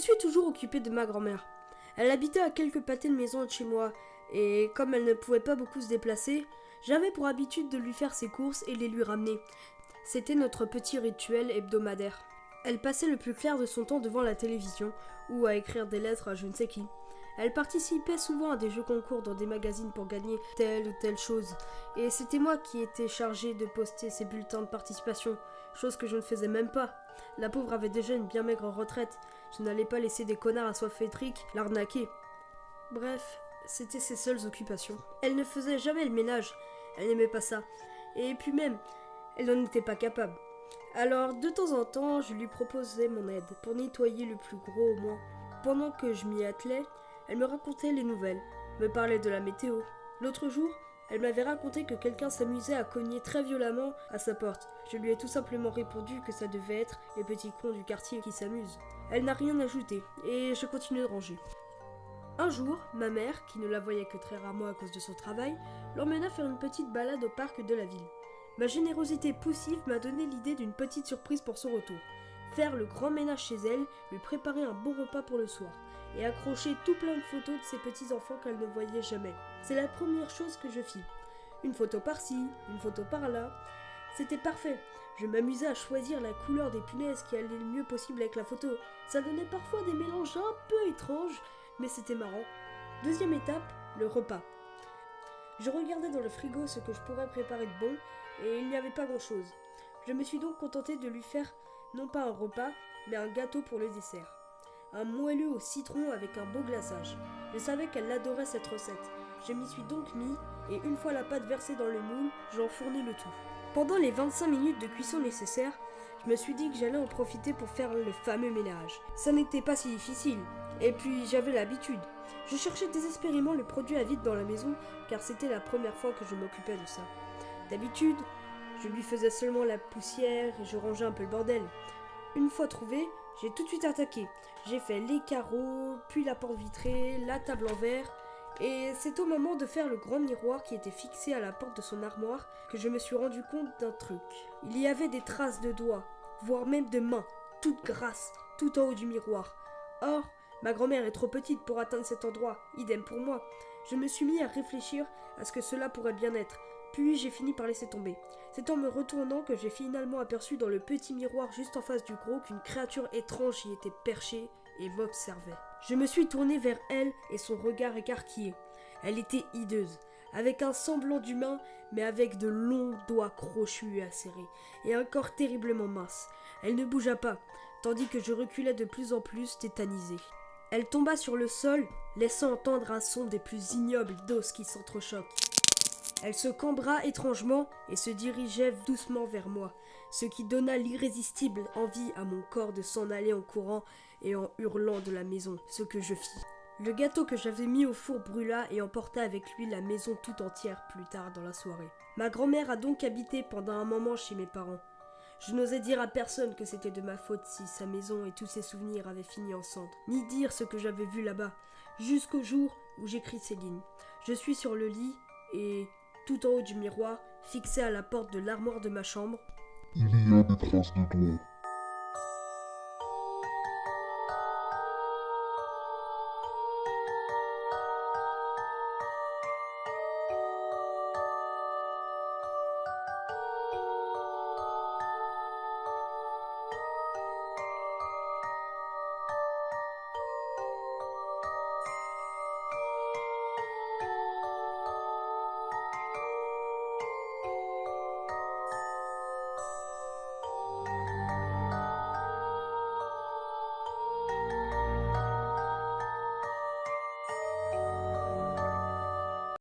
suis toujours occupée de ma grand-mère. Elle habitait à quelques pâtés de maison de chez moi, et comme elle ne pouvait pas beaucoup se déplacer, j'avais pour habitude de lui faire ses courses et les lui ramener. C'était notre petit rituel hebdomadaire. Elle passait le plus clair de son temps devant la télévision, ou à écrire des lettres à je ne sais qui. Elle participait souvent à des jeux concours dans des magazines pour gagner telle ou telle chose, et c'était moi qui étais chargée de poster ses bulletins de participation, chose que je ne faisais même pas. La pauvre avait déjà une bien maigre retraite, je n'allais pas laisser des connards assoiffés-triques l'arnaquer. Bref, c'était ses seules occupations. Elle ne faisait jamais le ménage, elle n'aimait pas ça, et puis même, elle n'en était pas capable. Alors, de temps en temps, je lui proposais mon aide, pour nettoyer le plus gros au moins. Pendant que je m'y attelais, elle me racontait les nouvelles, me parlait de la météo. L'autre jour, elle m'avait raconté que quelqu'un s'amusait à cogner très violemment à sa porte. Je lui ai tout simplement répondu que ça devait être les petits cons du quartier qui s'amusent. Elle n'a rien ajouté, et je continue de ranger. Un jour, ma mère, qui ne la voyait que très rarement à cause de son travail, l'emmena faire une petite balade au parc de la ville. Ma générosité poussive m'a donné l'idée d'une petite surprise pour son retour. Faire le grand ménage chez elle, lui préparer un bon repas pour le soir, et accrocher tout plein de photos de ses petits-enfants qu'elle ne voyait jamais. C'est la première chose que je fis. Une photo par-ci, une photo par-là. C'était parfait. Je m'amusais à choisir la couleur des punaises qui allait le mieux possible avec la photo. Ça donnait parfois des mélanges un peu étranges, mais c'était marrant. Deuxième étape, le repas. Je regardais dans le frigo ce que je pourrais préparer de bon, et il n'y avait pas grand-chose. Je me suis donc contentée de lui faire non pas un repas, mais un gâteau pour le dessert. Un moelleux au citron avec un beau glaçage. Je savais qu'elle adorait cette recette. Je m'y suis donc mis, et une fois la pâte versée dans le moule, j'enfournai le tout. Pendant les 25 minutes de cuisson nécessaires, je me suis dit que j'allais en profiter pour faire le fameux ménage. Ça n'était pas si difficile, et puis j'avais l'habitude. Je cherchais désespérément le produit à vide dans la maison, car c'était la première fois que je m'occupais de ça. D'habitude, je lui faisais seulement la poussière et je rangeais un peu le bordel. Une fois trouvé, j'ai tout de suite attaqué. J'ai fait les carreaux, puis la porte vitrée, la table en verre, et c'est au moment de faire le grand miroir qui était fixé à la porte de son armoire que je me suis rendu compte d'un truc. Il y avait des traces de doigts, voire même de mains, toutes grasses, tout en haut du miroir. Or, ma grand-mère est trop petite pour atteindre cet endroit, idem pour moi. Je me suis mis à réfléchir à ce que cela pourrait bien être, puis j'ai fini par laisser tomber. C'est en me retournant que j'ai finalement aperçu dans le petit miroir juste en face du gros qu'une créature étrange y était perchée et m'observait. Je me suis tourné vers elle et son regard écarquillé. Elle était hideuse, avec un semblant d'humain, mais avec de longs doigts crochus et acérés, et un corps terriblement mince. Elle ne bougea pas, tandis que je reculais de plus en plus tétanisé. Elle tomba sur le sol, laissant entendre un son des plus ignobles d'os qui s'entrechoquent. Elle se cambra étrangement et se dirigeait doucement vers moi, ce qui donna l'irrésistible envie à mon corps de s'en aller en courant et en hurlant de la maison, ce que je fis. Le gâteau que j'avais mis au four brûla et emporta avec lui la maison tout entière plus tard dans la soirée. Ma grand-mère a donc habité pendant un moment chez mes parents. Je n'osais dire à personne que c'était de ma faute si sa maison et tous ses souvenirs avaient fini en cendres, ni dire ce que j'avais vu là-bas, jusqu'au jour où j'écris ces lignes. Je suis sur le lit et, tout en haut du miroir, fixé à la porte de l'armoire de ma chambre, il y a des traces de doigts.